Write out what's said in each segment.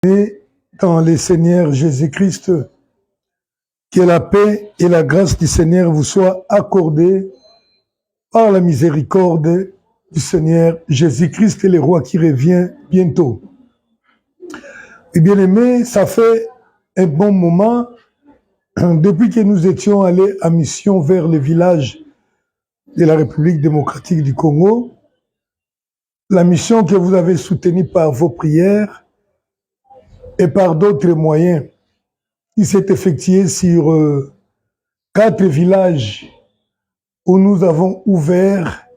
Et dans le Seigneur Jésus-Christ, que la paix et la grâce du Seigneur vous soient accordées par la miséricorde du Seigneur Jésus-Christ, le roi qui revient bientôt. Et bien aimé, ça fait un bon moment depuis que nous étions allés en mission vers le village de la République démocratique du Congo, la mission que vous avez soutenue par vos prières et par d'autres moyens qui s'est effectuée sur 4 villages où nous avons ouvert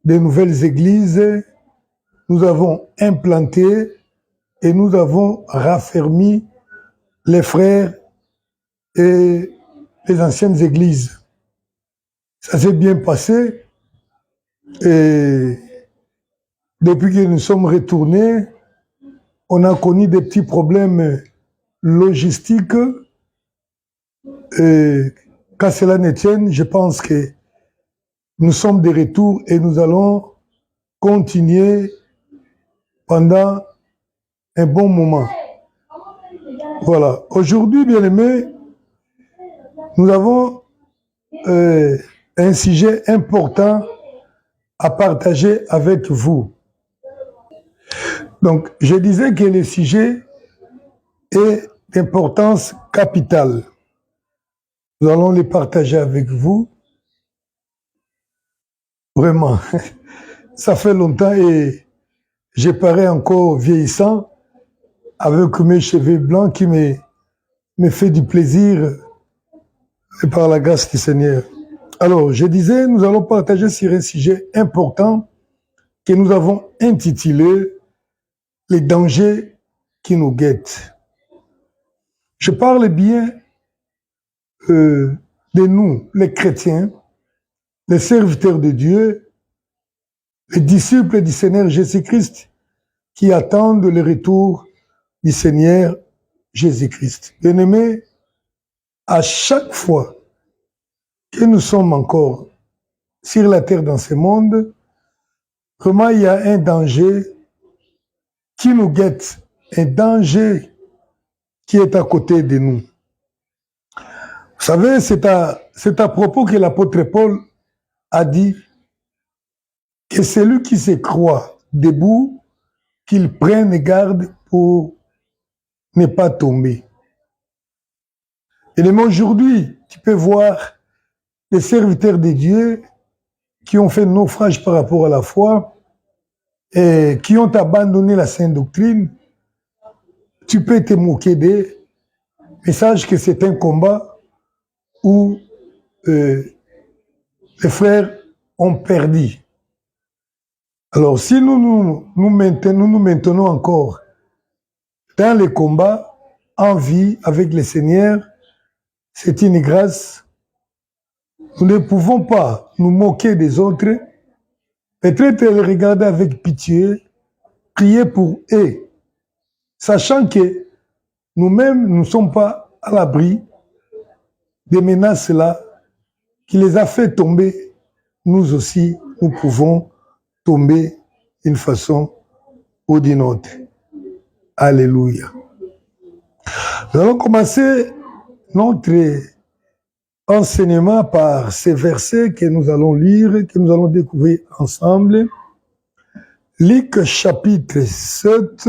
de nouvelles églises, nous avons implanté et nous avons raffermi les frères et les anciennes églises. Ça s'est bien passé et depuis que nous sommes retournés, on a connu des petits problèmes logistiques et qu'à cela ne tienne, je pense que nous sommes de retour et nous allons continuer pendant un bon moment. Voilà. Aujourd'hui, bien aimés, nous avons un sujet important à partager avec vous. Donc, je disais que le sujet est d'importance capitale. Nous allons le partager avec vous. Vraiment, ça fait longtemps et je parais encore vieillissant avec mes cheveux blancs qui me fait du plaisir et par la grâce du Seigneur. Alors, je disais, nous allons partager sur un sujet important que nous avons intitulé « Les dangers qui nous guettent ». Je parle bien de nous, les chrétiens, les serviteurs de Dieu, les disciples du Seigneur Jésus-Christ qui attendent le retour du Seigneur Jésus-Christ. Bien-aimés, à chaque fois que nous sommes encore sur la terre dans ce monde, vraiment il y a un danger qui nous guette, un danger qui est à côté de nous. Vous savez, c'est à propos que l'apôtre Paul a dit que celui qui se croit debout, qu'il prenne garde pour ne pas tomber. Et même aujourd'hui, tu peux voir les serviteurs de Dieu qui ont fait naufrage par rapport à la foi et qui ont abandonné la sainte doctrine. Tu peux te moquer d'eux, mais sache que c'est un combat où les frères ont perdu. Alors si nous maintenons encore dans les combats, en vie avec le Seigneur, c'est une grâce. Nous ne pouvons pas nous moquer des autres, peut-être les regarder avec pitié, prier pour eux, sachant que nous-mêmes ne sommes pas à l'abri des menaces-là qui les a fait tomber. Nous aussi, nous pouvons tomber d'une façon ou d'une autre. Alléluia. Nous allons commencer notre enseignement par ces versets que nous allons lire, que nous allons découvrir ensemble. Luc chapitre 7,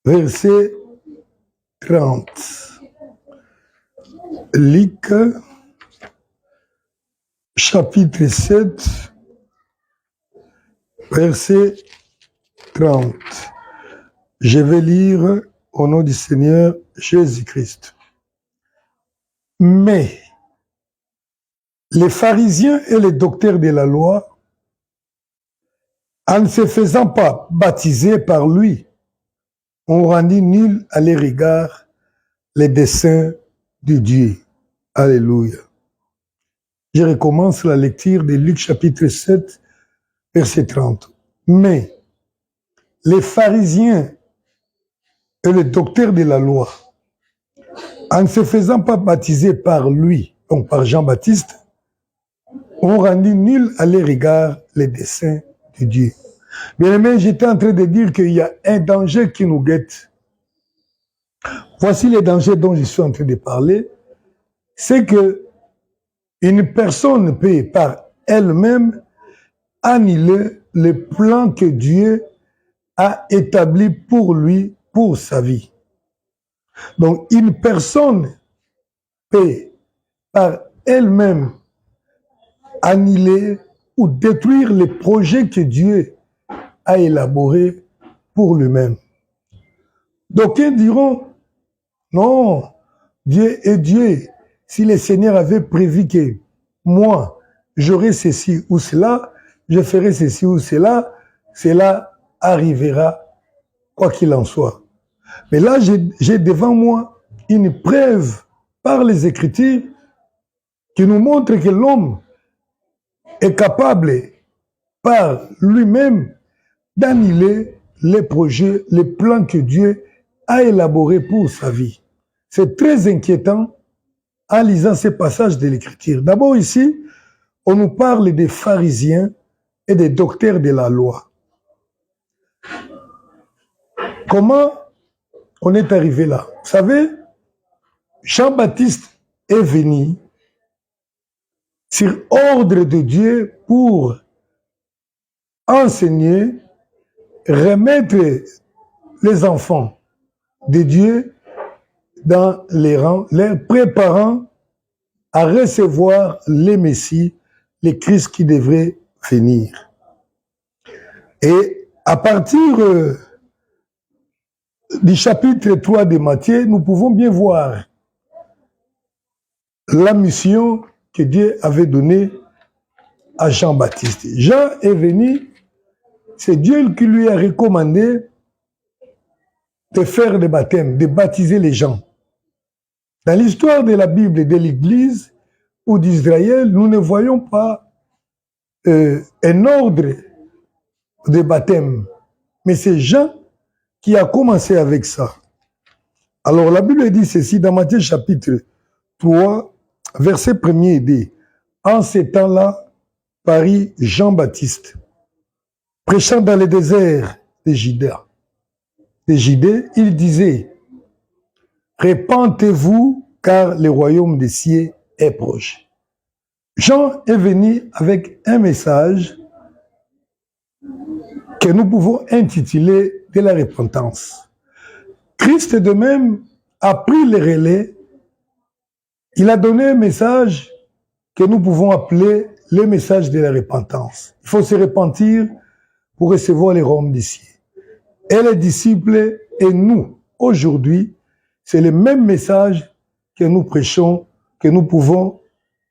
verset 30. Luc chapitre 7, verset 30. Je vais lire au nom du Seigneur Jésus-Christ. Mais les pharisiens et les docteurs de la loi, en ne se faisant pas baptiser par lui, ont rendu nul à leur égard les desseins de Dieu. Alléluia. Je recommence la lecture de Luc chapitre 7, verset 30. Mais les pharisiens et les docteurs de la loi, en ne se faisant pas baptiser par lui, donc par Jean-Baptiste, ont rendu nul à leur égard les desseins de Dieu. Bien aimé, j'étais en train de dire qu'il y a un danger qui nous guette. Voici les dangers dont je suis en train de parler. C'est que une personne peut par elle-même annuler le plan que Dieu a établi pour lui, pour sa vie. Donc, une personne peut par elle-même annuler ou détruire les projets que Dieu a élaborés pour lui-même. D'aucuns diront, non, Dieu est Dieu. Si le Seigneur avait prévu que moi, j'aurais ceci ou cela, je ferai ceci ou cela, cela arrivera, quoi qu'il en soit. Mais là, j'ai devant moi une preuve par les Écritures qui nous montre que l'homme est capable par lui-même d'annuler les projets, les plans que Dieu a élaborés pour sa vie. C'est très inquiétant en lisant ces passages de l'Écriture. D'abord ici, on nous parle des pharisiens et des docteurs de la loi. Comment on est arrivé là? Vous savez, Jean-Baptiste est venu sur ordre de Dieu pour enseigner, remettre les enfants de Dieu dans les rangs, les préparant à recevoir les Messies, les Christ qui devraient venir. Et à partir du chapitre 3 de Matthieu, nous pouvons bien voir la mission que Dieu avait donnée à Jean-Baptiste. Jean est venu, c'est Dieu qui lui a recommandé de faire des baptêmes, de baptiser les gens. Dans l'histoire de la Bible et de l'Église ou d'Israël, nous ne voyons pas un ordre de baptême. Mais c'est Jean qui a commencé avec ça. Alors la Bible dit ceci dans Matthieu chapitre 3, verset 1er et 2. En ces temps-là, parut Jean-Baptiste, prêchant dans le désert de Judée. Il disait, répentez-vous, car le royaume des cieux est proche. Jean est venu avec un message que nous pouvons intituler de la repentance. Christ de même a pris le relais. Il a donné un message que nous pouvons appeler le message de la repentance. Il faut se repentir pour recevoir les royaumes des cieux. Et les disciples et nous, aujourd'hui, c'est le même message que nous prêchons, que nous pouvons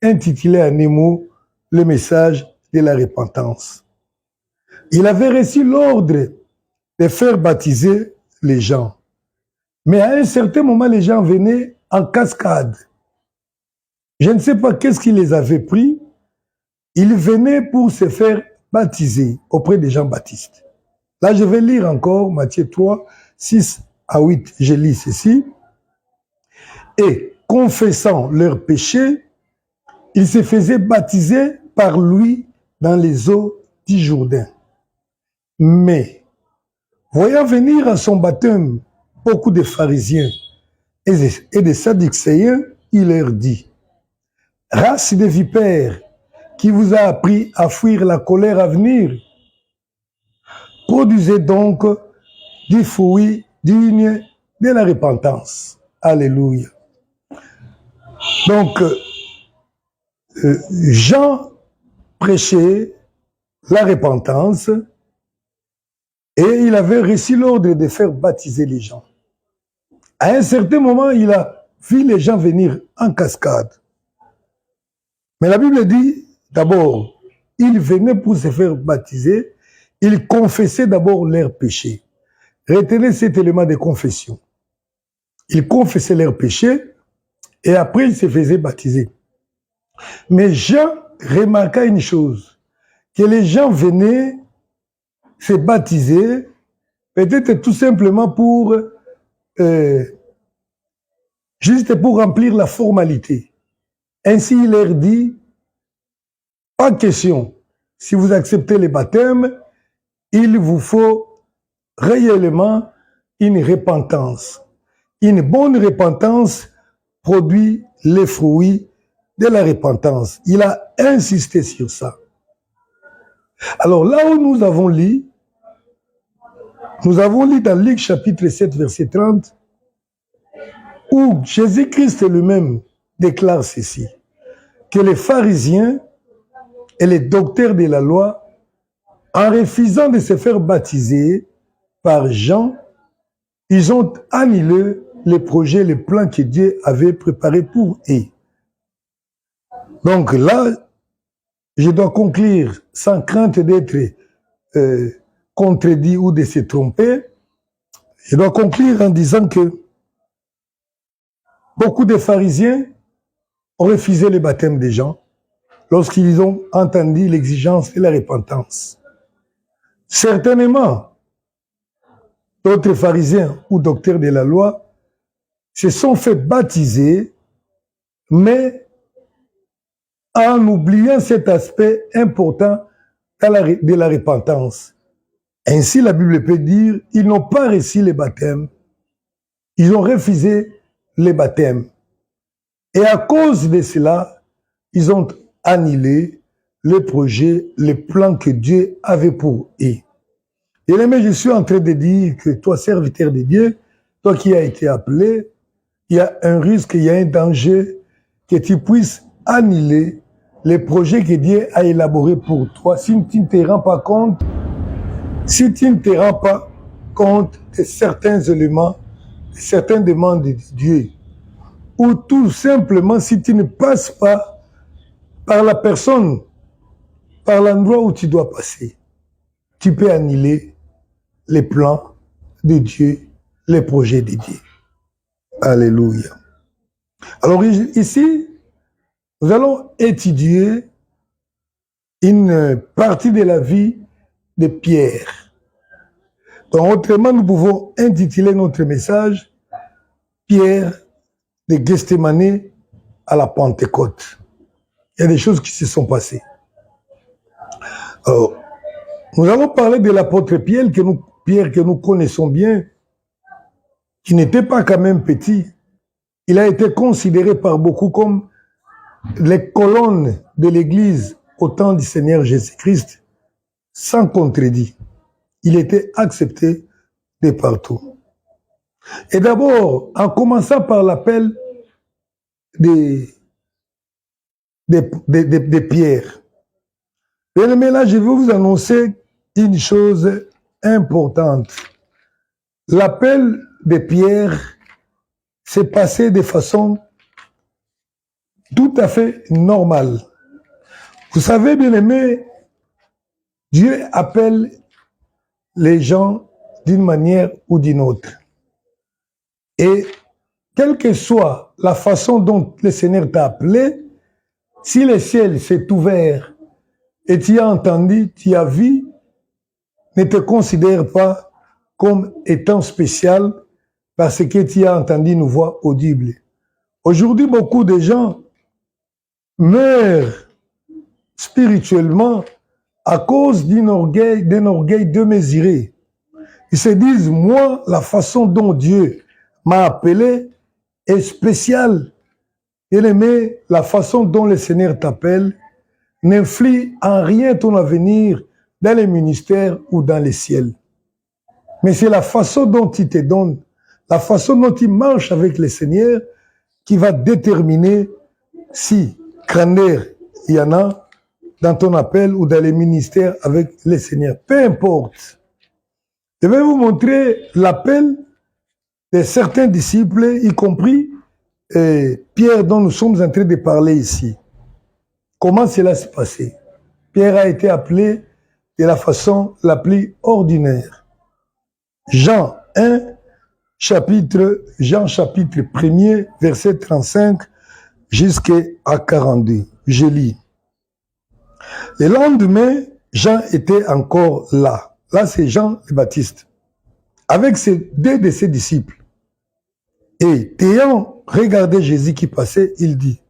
intituler à Nemo le message de la repentance. Il avait reçu l'ordre de faire baptiser les gens. Mais à un certain moment, les gens venaient en cascade. Je ne sais pas qu'est-ce qui les avait pris. Ils venaient pour se faire baptiser auprès de Jean-Baptiste. Là, je vais lire encore Matthieu 3, 6 à 8. Je lis ceci. Et confessant leurs péchés, ils se faisaient baptiser par lui dans les eaux du Jourdain. Mais, voyant venir à son baptême beaucoup de pharisiens et de sadducéens, il leur dit, race de vipères, qui vous a appris à fuir la colère à venir, produisez donc du fruit digne de la repentance. Alléluia. Donc, Jean prêchait la repentance et il avait reçu l'ordre de faire baptiser les gens. À un certain moment, il a vu les gens venir en cascade. Mais la Bible dit, d'abord, ils venaient pour se faire baptiser, ils confessaient d'abord leurs péchés. Retenez cet élément de confession. Ils confessaient leurs péchés et après ils se faisaient baptiser. Mais Jean remarqua une chose, que les gens venaient se baptiser, peut-être tout simplement pour, juste pour remplir la formalité. Ainsi il leur dit, pas de question, si vous acceptez les baptêmes, il vous faut réellement une repentance. Une bonne repentance produit les fruits de la repentance. Il a insisté sur ça. Alors là où nous avons lu dans Luc chapitre 7, verset 30, où Jésus-Christ lui-même déclare ceci, que les pharisiens et les docteurs de la loi, en refusant de se faire baptiser par Jean, ils ont annulé les projets, les plans que Dieu avait préparés pour eux. Donc là, je dois conclure sans crainte d'être contredit ou de se tromper. Je dois conclure en disant que beaucoup de pharisiens ont refusé le baptême des gens lorsqu'ils ont entendu l'exigence de la repentance. Certainement, d'autres pharisiens ou docteurs de la loi se sont fait baptiser, mais en oubliant cet aspect important de la repentance. Ainsi, la Bible peut dire, ils n'ont pas reçu le baptême, ils ont refusé le baptême. Et à cause de cela, ils ont annulé le projet, le plan que Dieu avait pour eux. Et mais je suis en train de dire que toi, serviteur de Dieu, toi qui as été appelé, il y a un risque, il y a un danger que tu puisses annuler les projets que Dieu a élaborés pour toi si tu ne te rends pas compte, si tu ne te rends pas compte de certains éléments, de certaines demandes de Dieu, ou tout simplement si tu ne passes pas par la personne, par l'endroit où tu dois passer, tu peux annuler les plans de Dieu, les projets de Dieu. Alléluia. Alors ici, nous allons étudier une partie de la vie de Pierre. Donc, autrement, nous pouvons intituler notre message Pierre de Gethsémane à la Pentecôte. Il y a des choses qui se sont passées. Alors, nous allons parler de l'apôtre Pierre que nous connaissons bien, qui n'était pas quand même petit. Il a été considéré par beaucoup comme les colonnes de l'Église au temps du Seigneur Jésus-Christ, sans contredit. Il était accepté de partout. Et d'abord, en commençant par l'appel de Pierre. Bien aimé, là, je vais vous annoncer une chose importante. L'appel de Pierre s'est passé de façon tout à fait normale. Vous savez, bien aimé, Dieu appelle les gens d'une manière ou d'une autre. Et quelle que soit la façon dont le Seigneur t'a appelé, si le ciel s'est ouvert et tu as entendu, tu as vu, ne te considère pas comme étant spécial parce que tu as entendu une voix audible. Aujourd'hui, beaucoup de gens meurent spirituellement à cause d'un orgueil démesuré. Ils se disent, moi, la façon dont Dieu m'a appelé est spéciale. Bien aimé, la façon dont le Seigneur t'appelle n'influe en rien ton avenir dans les ministères ou dans les ciels. Mais c'est la façon dont il te donne, la façon dont il marche avec le Seigneur qui va déterminer si grandeur il y en a dans ton appel ou dans les ministères avec le Seigneur. Peu importe. Je vais vous montrer l'appel de certains disciples, y compris Pierre dont nous sommes en train de parler ici. Comment cela s'est passé? Pierre a été appelé de la façon la plus ordinaire. Jean chapitre 1er, verset 35 jusqu'à 42. Je lis. Le lendemain, Jean était encore là. Là, c'est Jean le Baptiste. Avec deux de ses disciples. Et ayant regardé Jésus qui passait, il dit,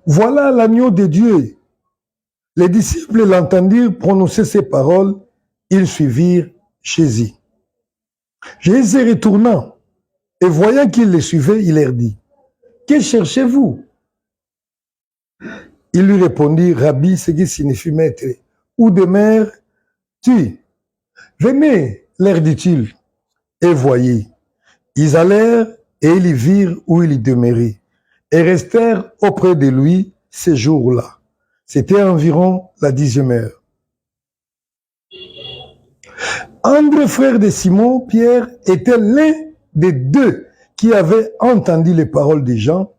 voilà l'agneau de Dieu. Les disciples l'entendirent prononcer ces paroles ils suivirent Jésus. Jésus retournant et voyant qu'ils les suivaient, il leur dit, « Que cherchez-vous » Il lui répondit, « Rabbi, ce qui signifie maître, où demeures-tu » ? « Venez, leur dit-il, et voyez. » Ils allèrent et ils virent où il demeurait et restèrent auprès de lui ces jours-là. C'était environ la 10e heure. André, frère de Simon, Pierre, était l'un des deux qui avait entendu les paroles des gens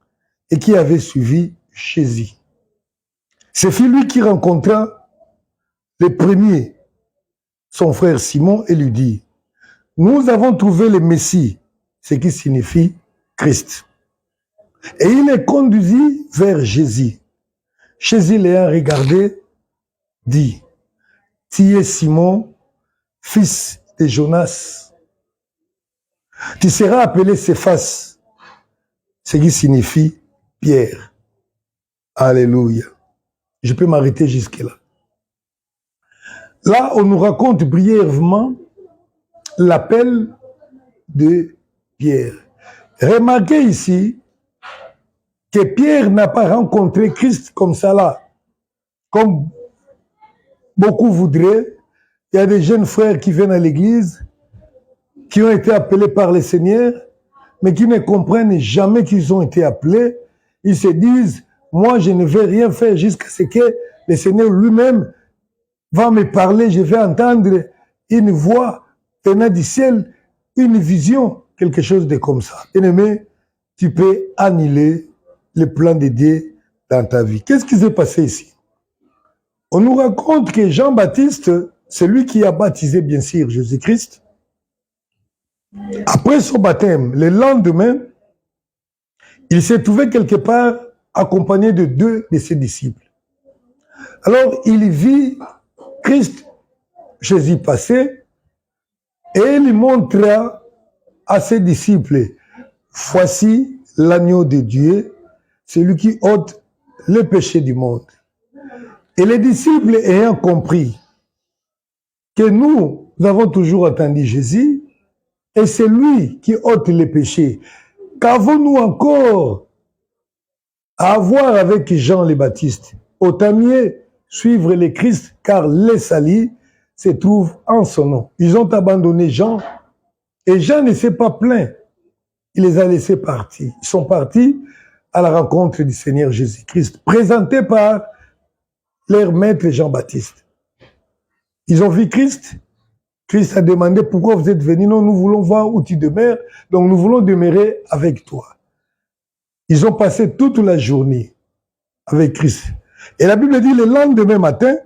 et qui avait suivi Jésus. Ce fut lui qui rencontra le premier, son frère Simon, et lui dit, « Nous avons trouvé le Messie, ce qui signifie Christ. » Et il les conduisit vers Jésus. Jésus l'ayant regardé, dit, « Tu es Simon, fils de Jonas. Tu seras appelé Céphas, ce qui signifie Pierre. » Alléluia. Je peux m'arrêter jusque-là. Là, on nous raconte brièvement l'appel de Pierre. Remarquez ici que Pierre n'a pas rencontré Christ comme ça là, comme beaucoup voudraient. Il y a des jeunes frères qui viennent à l'église, qui ont été appelés par le Seigneur, mais qui ne comprennent jamais qu'ils ont été appelés. Ils se disent, moi je ne vais rien faire jusqu'à ce que le Seigneur lui-même va me parler, je vais entendre une voix venant du ciel, une vision, quelque chose de comme ça. Bien-aimé, tu peux annuler le plan de Dieu dans ta vie. Qu'est-ce qui s'est passé ici? On nous raconte que Jean-Baptiste, celui qui a baptisé bien sûr Jésus-Christ, après son baptême, le lendemain, il s'est trouvé quelque part accompagné de 2 de ses disciples. Alors il vit Christ, Jésus passer, et il montra à ses disciples, voici l'agneau de Dieu, celui qui ôte le péché du monde. Et les disciples ayant compris que nous avons toujours attendu Jésus, et c'est lui qui ôte les péchés, qu'avons-nous encore à avoir avec Jean le Baptiste? Autant mieux suivre le Christ, car les salis se trouvent en son nom. Ils ont abandonné Jean, et Jean ne s'est pas plaint. Il les a laissés partir. Ils sont partis à la rencontre du Seigneur Jésus-Christ, présenté par leur maître Jean-Baptiste. Ils ont vu Christ. Christ a demandé, pourquoi vous êtes venus? Non, nous voulons voir où tu demeures, donc nous voulons demeurer avec toi. Ils ont passé toute la journée avec Christ. Et la Bible dit, le lendemain matin,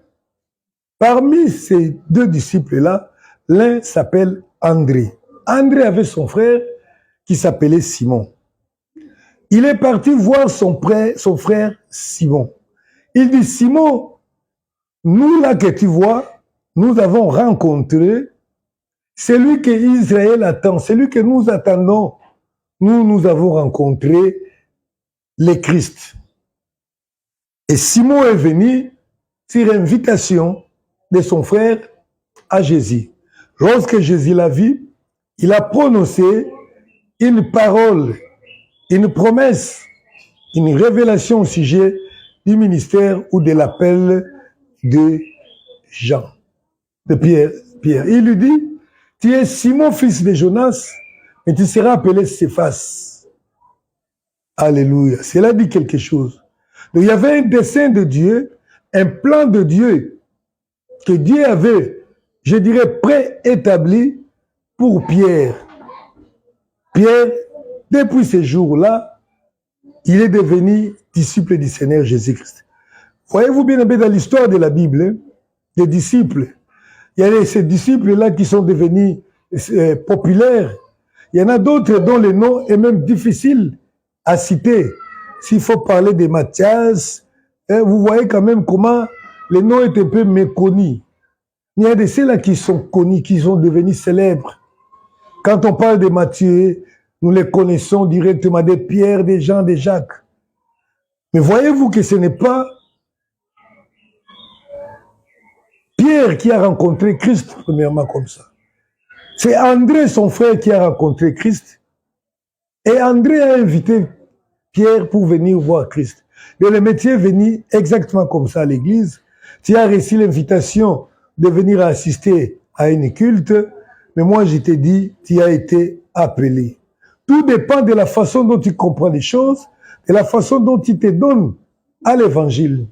parmi ces 2 disciples-là, l'un s'appelle André. André avait son frère qui s'appelait Simon. Il est parti voir son frère Simon. Il dit, Simon, nous là que tu vois, nous avons rencontré celui que Israël attend, celui que nous attendons. Nous avons rencontré le Christ. Et Simon est venu sur invitation de son frère à Jésus. Lorsque Jésus l'a vu, il a prononcé une parole, une promesse, une révélation au sujet du ministère ou de l'appel de Jean, de Pierre. Il lui dit, tu es Simon, fils de Jonas, et tu seras appelé Céphas. Alléluia. Cela dit quelque chose. Donc il y avait un dessein de Dieu, un plan de Dieu, que Dieu avait, je dirais, préétabli pour Pierre. Pierre, depuis ces jours-là, il est devenu disciple du Seigneur Jésus-Christ. Voyez-vous bien dans l'histoire de la Bible, des disciples, il y a ces disciples-là qui sont devenus populaires. Il y en a d'autres dont le nom est même difficile à citer. S'il faut parler de Matthias, vous voyez quand même comment le nom est un peu méconnu. Il y a de ceux-là qui sont connus, qui sont devenus célèbres. Quand on parle de Matthieu, nous les connaissons directement, de Pierre, de Jean, de Jacques. Mais voyez-vous que ce n'est pas Pierre qui a rencontré Christ, premièrement comme ça. C'est André, son frère, qui a rencontré Christ. Et André a invité Pierre pour venir voir Christ. Mais le métier est venu exactement comme ça à l'église. Tu as reçu l'invitation de venir assister à une culte, mais moi je t'ai dit, tu as été appelé. Tout dépend de la façon dont tu comprends les choses, de la façon dont tu te donnes à l'évangile.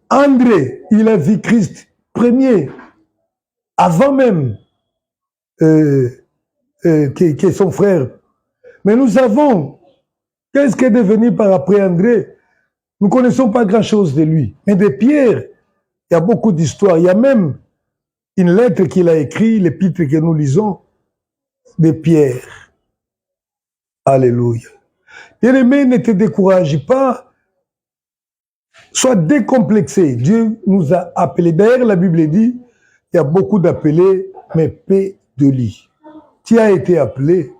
André, il a vu Christ premier, avant même que son frère. Mais nous savons, qu'est-ce qu'est devenu par après André? Nous ne connaissons pas grand-chose de lui. Mais de Pierre, il y a beaucoup d'histoires. Il y a même une lettre qu'il a écrite, l'épître que nous lisons, de Pierre. Alléluia. Bien-aimé, ne te décourage pas. Sois décomplexé. Dieu nous a appelés. D'ailleurs, la Bible dit, il y a beaucoup d'appelés, mais peu de lits. Tu as été appelé.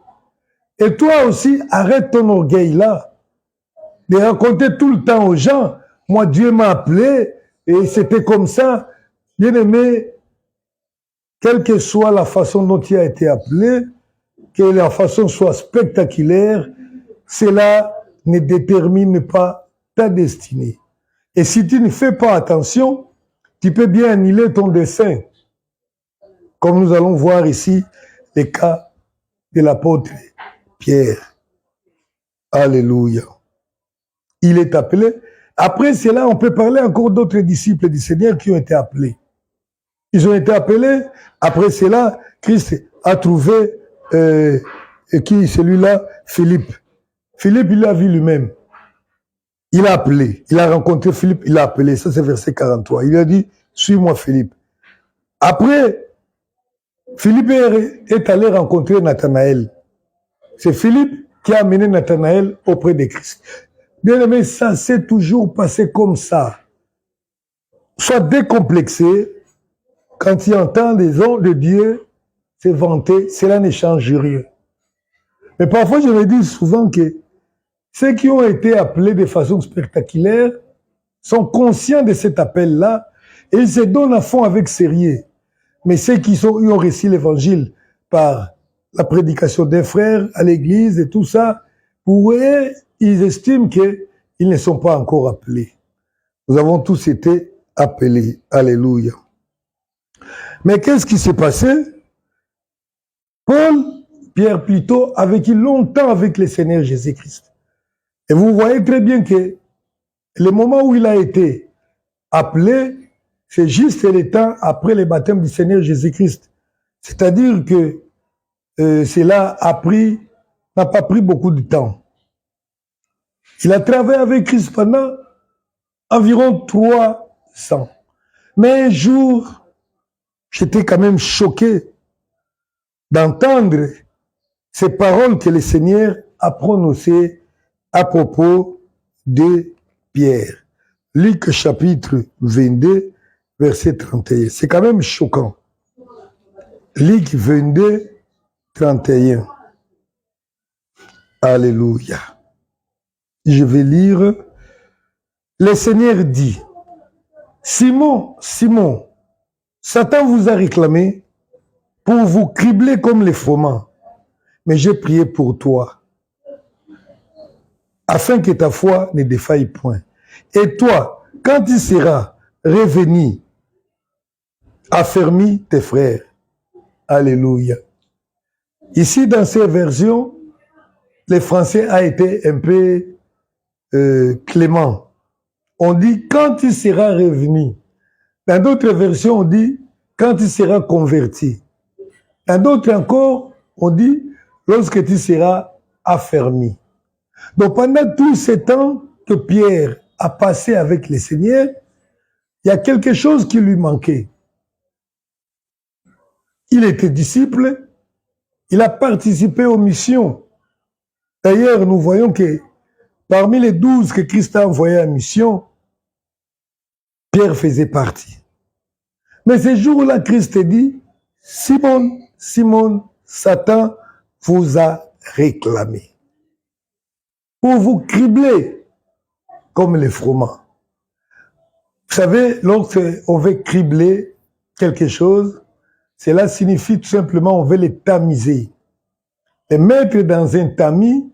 Et toi aussi, arrête ton orgueil là. De raconter tout le temps aux gens, moi Dieu m'a appelé, et c'était comme ça. Bien-aimé, quelle que soit la façon dont tu as été appelé, que la façon soit spectaculaire, cela ne détermine pas ta destinée. Et si tu ne fais pas attention, tu peux bien annuler ton dessein. Comme nous allons voir ici le cas de l'apôtre Pierre. Alléluia. Il est appelé. Après cela, on peut parler encore d'autres disciples du Seigneur qui ont été appelés. Ils ont été appelés. Après cela, Christ a trouvé celui-là, Philippe. Philippe, il l'a vu lui-même. Il a appelé. Il a rencontré Philippe, il l'a appelé. Ça, c'est verset 43. Il a dit, suis-moi, Philippe. Après, Philippe est allé rencontrer Nathanaël. C'est Philippe qui a amené Nathanaël auprès de Christ. Bien aimé, ça s'est toujours passé comme ça. Sois décomplexé. Quand tu entends les hommes de Dieu se vanter, cela ne change rien. Mais parfois, je me dis souvent que ceux qui ont été appelés de façon spectaculaire sont conscients de cet appel-là et ils se donnent à fond avec sérieux. Mais ceux qui ont reçu l'évangile par la prédication des frères à l'église et tout ça, pour eux, ils estiment qu'ils ne sont pas encore appelés. Nous avons tous été appelés. Alléluia. Mais qu'est-ce qui s'est passé? Pierre plutôt, a vécu longtemps avec le Seigneur Jésus-Christ. Et vous voyez très bien que le moment où il a été appelé, c'est juste le temps après le baptême du Seigneur Jésus-Christ. C'est-à-dire que cela n'a pas pris beaucoup de temps. Il a travaillé avec Christ pendant environ 300. Mais un jour, j'étais quand même choqué d'entendre ces paroles que le Seigneur a prononcées à propos de Pierre. Luc chapitre 22, verset 31. C'est quand même choquant. Luc 22, 31. Alléluia. Je vais lire. Le Seigneur dit, Simon, Simon, Satan vous a réclamé pour vous cribler comme les froment, mais j'ai prié pour toi, afin que ta foi ne défaille point. Et toi, quand tu seras revenu, affermis tes frères. Alléluia. Ici, dans ces versions, le français a été un peu clément. On dit quand tu seras revenu. Dans d'autres versions, on dit quand tu seras converti. Dans d'autres encore, on dit lorsque tu seras affermi. Donc pendant tout ce temps que Pierre a passé avec le Seigneur, il y a quelque chose qui lui manquait. Il était disciple, il a participé aux missions. D'ailleurs, nous voyons que parmi les 12 que Christ a envoyés en mission, Pierre faisait partie. Mais ce jour-là, Christ dit, Simon, Simon, Satan vous a réclamé pour vous cribler comme les froment. Vous savez, lorsqu'on veut cribler quelque chose, cela signifie tout simplement on veut les tamiser. Les mettre dans un tamis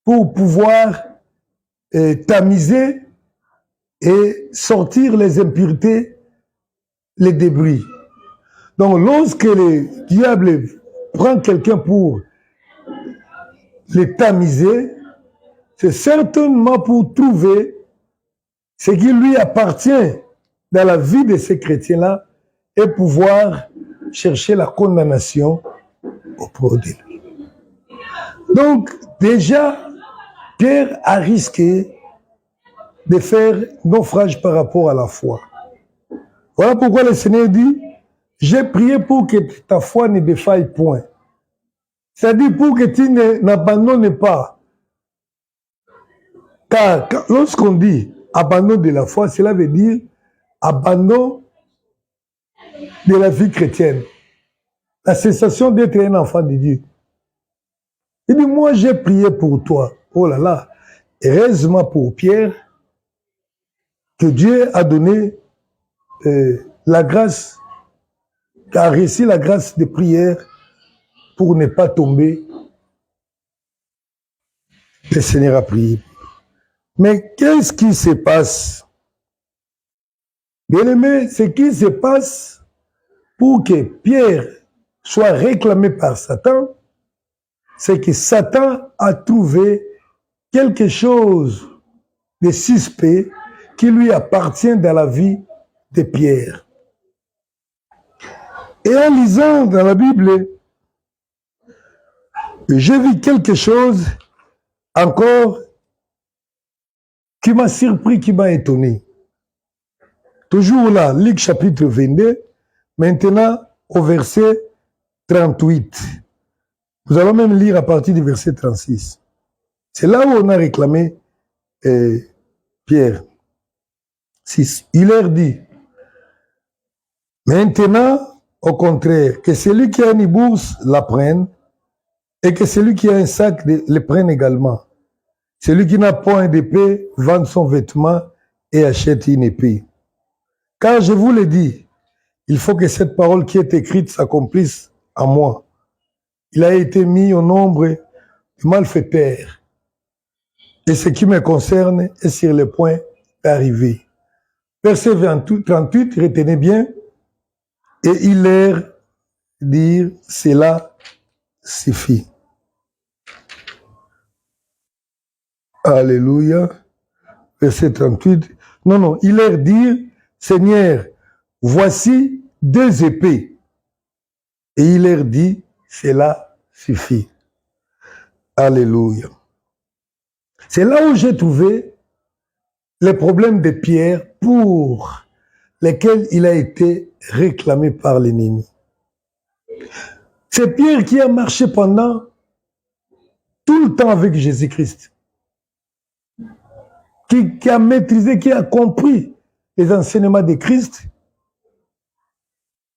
pour pouvoir tamiser et sortir les impuretés, les débris. Donc lorsque le diable prend quelqu'un pour les tamiser, c'est certainement pour trouver ce qui lui appartient dans la vie de ces chrétiens-là et pouvoir chercher la condamnation auprès de lui. Donc, déjà, Pierre a risqué de faire naufrage par rapport à la foi. Voilà pourquoi le Seigneur dit, j'ai prié pour que ta foi ne défaille point. C'est-à-dire pour que tu n'abandonnes pas. Car lorsqu'on dit abandon de la foi, cela veut dire abandon de la vie chrétienne. La cessation d'être un enfant de Dieu. Il dit, moi j'ai prié pour toi. Oh là là, heureusement pour Pierre, que Dieu a donné la grâce, a reçu la grâce de prière pour ne pas tomber. Le Seigneur a prié. Mais qu'est-ce qui se passe? Bien-aimé, ce qui se passe pour que Pierre soit réclamé par Satan, c'est que Satan a trouvé quelque chose de suspect qui lui appartient dans la vie de Pierre. Et en lisant dans la Bible, j'ai vu quelque chose encore qui m'a surpris, qui m'a étonné. Toujours là, Luc chapitre 22, maintenant au verset 38. Nous allons même lire à partir du verset 36. C'est là où on a réclamé Pierre. 6. Il leur dit, maintenant, au contraire, que celui qui a une bourse la prenne et que celui qui a un sac le prenne également. Celui qui n'a point d'épée vende son vêtement et achète une épée. Car je vous l'ai dit, il faut que cette parole qui est écrite s'accomplisse en moi. Il a été mis au nombre du malfaiteur. Et ce qui me concerne est sur le point d'arriver. Verset 38, retenez bien. Et il leur dit, cela suffit. Alléluia. Verset 38. Non, il leur dit, Seigneur, voici 2 épées. Et il leur dit, cela suffit. Alléluia. C'est là où j'ai trouvé les problèmes de Pierre pour lesquels il a été réclamé par l'ennemi. C'est Pierre qui a marché pendant tout le temps avec Jésus-Christ, qui a maîtrisé, qui a compris les enseignements de Christ.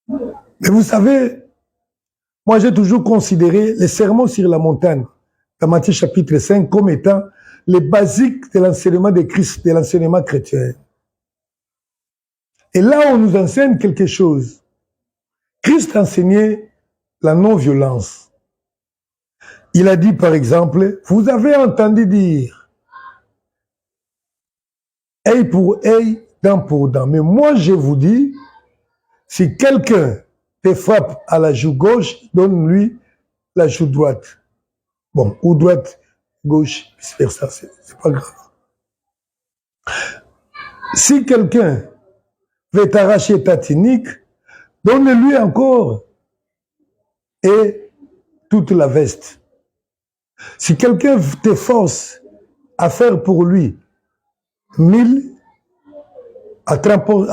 Mais vous savez, moi j'ai toujours considéré les sermons sur la montagne, dans Matthieu chapitre 5, comme étant les basiques de l'enseignement de Christ, de l'enseignement chrétien. Et là, on nous enseigne quelque chose. Christ enseignait la non-violence. Il a dit, par exemple, vous avez entendu dire œil pour œil, dent pour dent. Mais moi, je vous dis, si quelqu'un te frappe à la joue gauche, donne-lui la joue droite. Bon, ou droite, gauche, vice-versa, c'est pas grave. Si quelqu'un veut t'arracher ta tunique, donne-lui encore et toute la veste. Si quelqu'un te force à faire pour lui 1000, à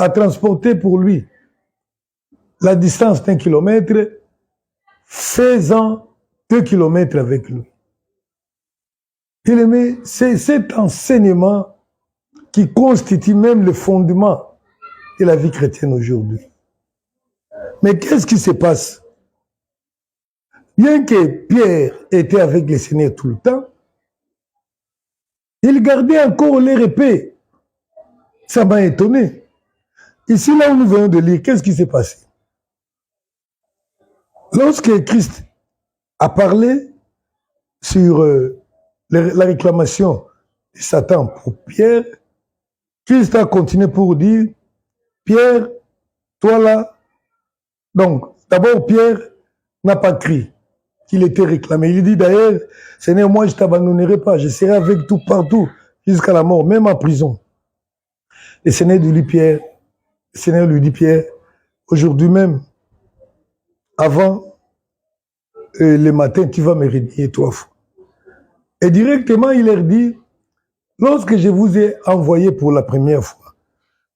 transporter pour lui la distance d'1 kilomètre, fais-en 2 kilomètres avec lui. Bien-aimé, c'est cet enseignement qui constitue même le fondement de la vie chrétienne aujourd'hui. Mais qu'est-ce qui se passe? Bien que Pierre était avec le Seigneur tout le temps, il gardait encore l'air épais. Ça m'a étonné. Ici, là où nous venons de lire, qu'est-ce qui s'est passé? Lorsque Christ a parlé sur la réclamation de Satan pour Pierre, Christ a continué pour dire, Pierre, toi là, donc d'abord Pierre n'a pas crié qu'il était réclamé. Il dit d'ailleurs, Seigneur, moi je ne t'abandonnerai pas, je serai avec tout partout jusqu'à la mort, même en prison. Le Seigneur lui dit, Pierre, aujourd'hui même, avant le matin, tu vas me renier 3 fois. Et directement, il leur dit, lorsque je vous ai envoyé pour la première fois,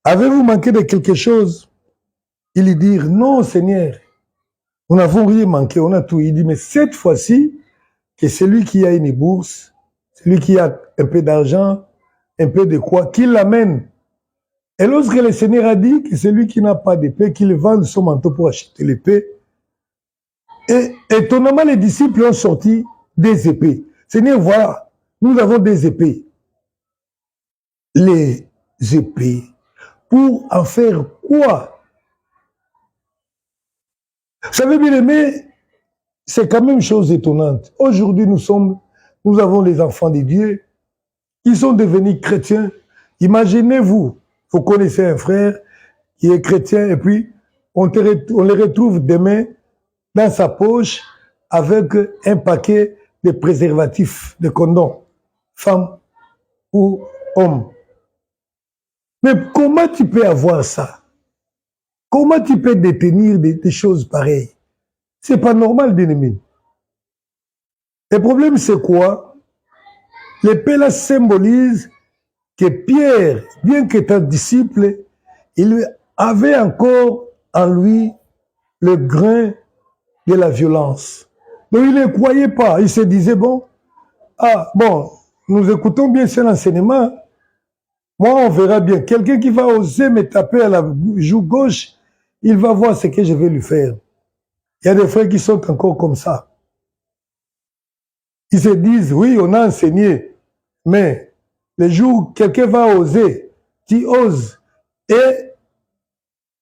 avez-vous manqué de quelque chose? Ils lui dirent, non, Seigneur, nous n'avons rien manqué, on a tout. Il dit, mais cette fois-ci, que celui qui a une bourse, celui qui a un peu d'argent, un peu de quoi, qu'il l'amène. Et lorsque le Seigneur a dit que celui qui n'a pas d'épée, qu'il vende son manteau pour acheter l'épée, et étonnamment, les disciples ont sorti des épées. Seigneur, voilà, nous avons des épées. Les épées, pour en faire quoi? Vous savez, bien aimé, c'est quand même chose étonnante. Aujourd'hui, nous avons les enfants de Dieu qui sont devenus chrétiens. Imaginez-vous, vous connaissez un frère qui est chrétien et puis on les retrouve demain dans sa poche avec un paquet de préservatifs, de condoms, femmes ou hommes. Mais comment tu peux avoir ça? Comment tu peux détenir des choses pareilles? C'est pas normal, bien-aimé. Le problème, c'est quoi? L'épée là symbolise que Pierre, bien qu'étant disciple, il avait encore en lui le grain de la violence. Donc il ne croyait pas. Il se disait, bon, nous écoutons bien cet enseignement. Moi, on verra bien. Quelqu'un qui va oser me taper à la joue gauche, il va voir ce que je vais lui faire. Il y a des frères qui sont encore comme ça. Ils se disent, oui, on a enseigné, mais le jour où quelqu'un va oser, qui ose, et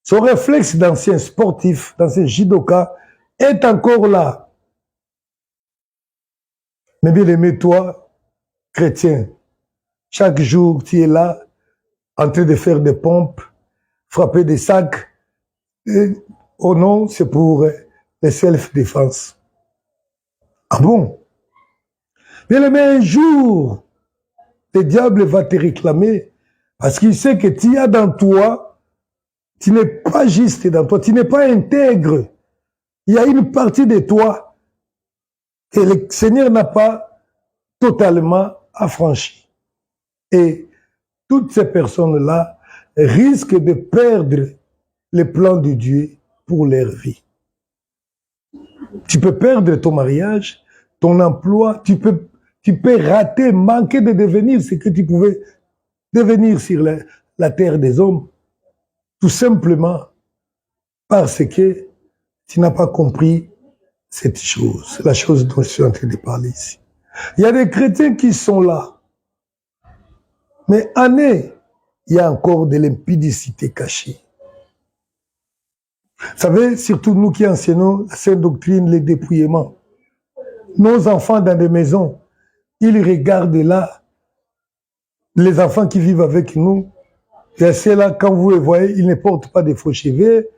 son réflexe d'ancien sportif, d'ancien judoka, est encore là. Mais bien aimé, toi, chrétien, chaque jour, tu es là, en train de faire des pompes, frapper des sacs. Et, oh non, c'est pour les self-défense. Ah bon? Bien aimé, un jour, le diable va te réclamer parce qu'il sait que tu as dans toi, tu n'es pas juste dans toi, tu n'es pas intègre. Il y a une partie de toi que le Seigneur n'a pas totalement affranchie. Et toutes ces personnes-là risquent de perdre les plans de Dieu pour leur vie. Tu peux perdre ton mariage, ton emploi, tu peux rater, manquer de devenir ce que tu pouvais devenir sur la terre des hommes, tout simplement parce que tu n'as pas compris cette chose, la chose dont je suis en train de parler ici. Il y a des chrétiens qui sont là, mais en eux, il y a encore de l'impudicité cachée. Vous savez, surtout nous qui enseignons la sainte doctrine, les dépouillements, nos enfants dans des maisons, ils regardent là, les enfants qui vivent avec nous, et c'est là, quand vous les voyez, ils ne portent pas de faux cheveux,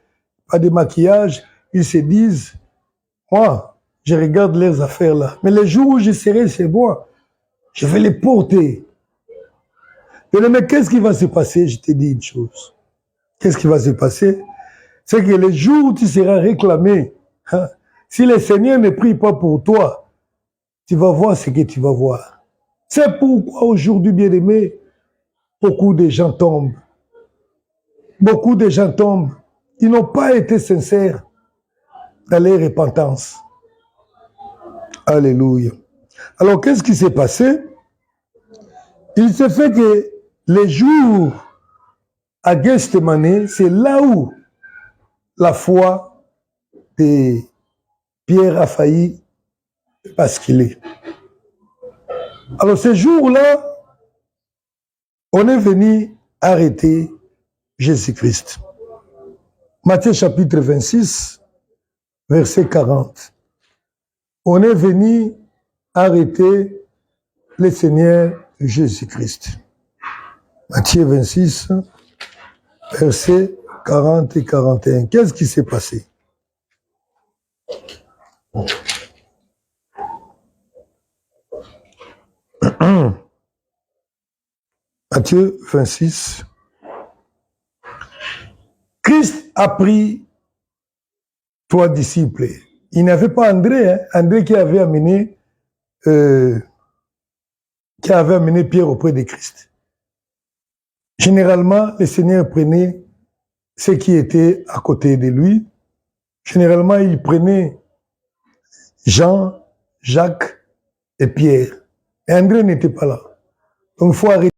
pas de maquillage, ils se disent, moi, je regarde leurs affaires là, mais le jour où je serai chez moi, je vais les porter. Mais qu'est-ce qui va se passer? Je te dis une chose. Qu'est-ce qui va se passer? C'est que le jour où tu seras réclamé, hein, si le Seigneur ne prie pas pour toi, tu vas voir ce que tu vas voir. C'est pourquoi aujourd'hui, bien-aimés, beaucoup de gens tombent. Beaucoup de gens tombent. Ils n'ont pas été sincères dans leur repentance. Alléluia. Alors, qu'est-ce qui s'est passé? Il se fait que les jours à Gethsémani, c'est là où la foi de Pierre a failli basculer. Alors, ce jour-là, on est venu arrêter Jésus-Christ. Matthieu chapitre 26, verset 40. On est venu arrêter le Seigneur Jésus-Christ. Matthieu 26, versets 40 et 41. Qu'est-ce qui s'est passé? Matthieu 26. Christ a pris 3 disciples. Il n'avait pas André, hein? André qui avait amené Pierre auprès de Christ. Généralement, le Seigneur prenait ceux qui étaient à côté de lui. Généralement, il prenait Jean, Jacques et Pierre. Et André n'était pas là. Donc, il faut arrêter.